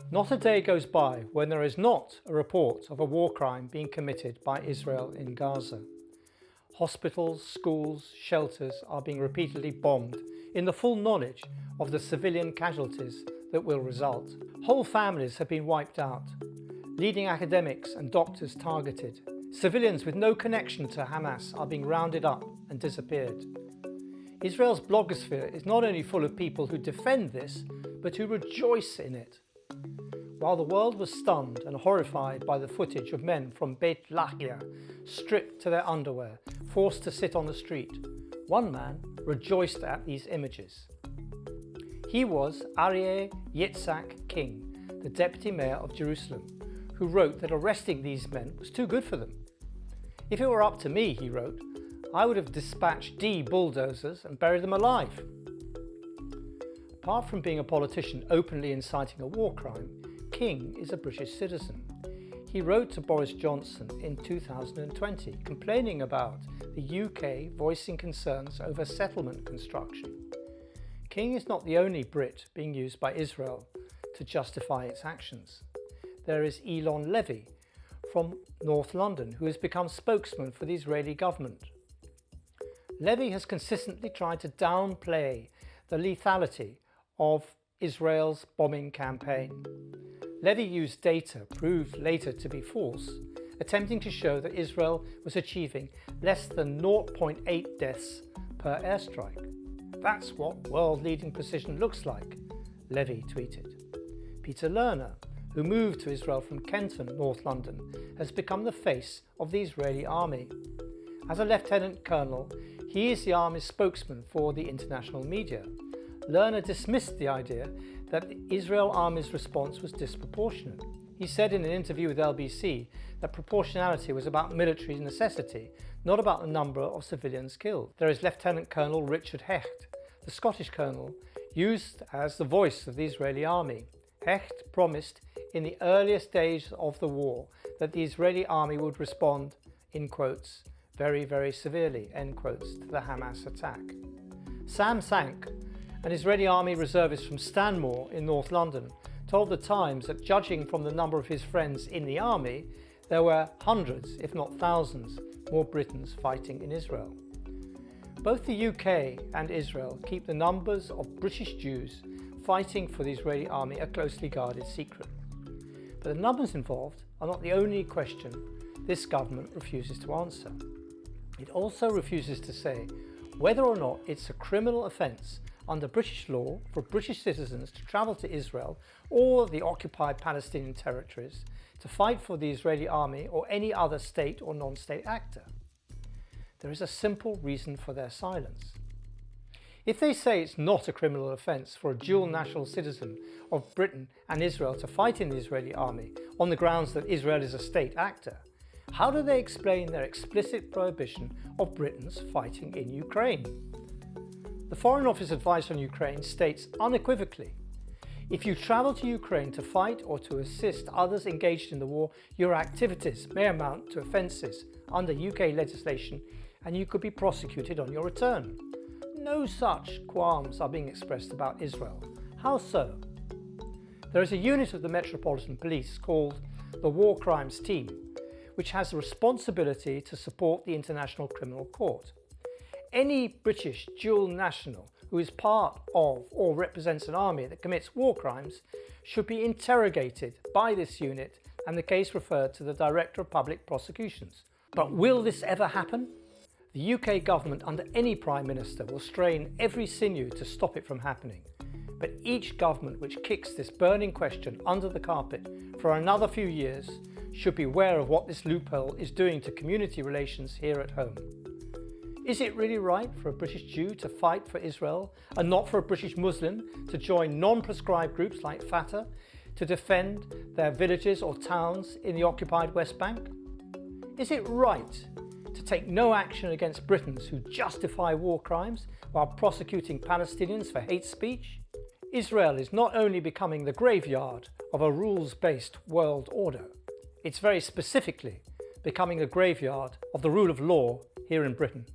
Not a day goes by when there is not a report of a war crime being committed by Israel in Gaza. Hospitals, schools, shelters are being repeatedly bombed in the full knowledge of the civilian casualties that will result. Whole families have been wiped out, leading academics and doctors targeted. Civilians with no connection to Hamas are being rounded up and disappeared. Israel's blogosphere is not only full of people who defend this, but who rejoice in it. While the world was stunned and horrified by the footage of men from Beit Lahia stripped to their underwear, forced to sit on the street, one man rejoiced at these images. He was Aryeh Yitzhak King, the deputy mayor of Jerusalem, who wrote that arresting these men was too good for them. If it were up to me, he wrote, I would have dispatched bulldozers and buried them alive. Apart from being a politician openly inciting a war crime, King is a British citizen. He wrote to Boris Johnson in 2020 complaining about the UK voicing concerns over settlement construction. King is not the only Brit being used by Israel to justify its actions. There is Elon Levy from North London who has become spokesman for the Israeli government. Levy has consistently tried to downplay the lethality of Israel's bombing campaign. Levy used data proved later to be false, attempting to show that Israel was achieving less than 0.8 deaths per airstrike. That's what world-leading precision looks like, Levy tweeted. Peter Lerner, who moved to Israel from Kenton, North London, has become the face of the Israeli army. As a lieutenant colonel, he is the army's spokesman for the international media. Lerner dismissed the idea that the Israel Army's response was disproportionate. He said in an interview with LBC that proportionality was about military necessity, not about the number of civilians killed. There is Lieutenant Colonel Richard Hecht, the Scottish colonel, used as the voice of the Israeli army. Hecht promised in the earliest days of the war that the Israeli army would respond, in quotes, very, very severely, end quotes, to the Hamas attack. Sam Sank, an Israeli army reservist from Stanmore in North London, told The Times that judging from the number of his friends in the army, there were hundreds, if not thousands, more Britons fighting in Israel. Both the UK and Israel keep the numbers of British Jews fighting for the Israeli army a closely guarded secret. But the numbers involved are not the only question this government refuses to answer. It also refuses to say whether or not it's a criminal offence under British law for British citizens to travel to Israel or the occupied Palestinian territories to fight for the Israeli army or any other state or non-state actor. There is a simple reason for their silence. If they say it's not a criminal offence for a dual national citizen of Britain and Israel to fight in the Israeli army on the grounds that Israel is a state actor, how do they explain their explicit prohibition of Britons fighting in Ukraine? The Foreign Office advice on Ukraine states unequivocally, if you travel to Ukraine to fight or to assist others engaged in the war, your activities may amount to offences under UK legislation and you could be prosecuted on your return. No such qualms are being expressed about Israel. How so? There is a unit of the Metropolitan Police called the War Crimes Team, which has the responsibility to support the International Criminal Court. Any British dual national who is part of or represents an army that commits war crimes should be interrogated by this unit and the case referred to the Director of Public Prosecutions. But will this ever happen? The UK government under any Prime Minister will strain every sinew to stop it from happening. But each government which kicks this burning question under the carpet for another few years should be aware of what this loophole is doing to community relations here at home. Is it really right for a British Jew to fight for Israel and not for a British Muslim to join non-prescribed groups like Fatah to defend their villages or towns in the occupied West Bank? Is it right to take no action against Britons who justify war crimes while prosecuting Palestinians for hate speech? Israel is not only becoming the graveyard of a rules-based world order, it's very specifically becoming a graveyard of the rule of law here in Britain.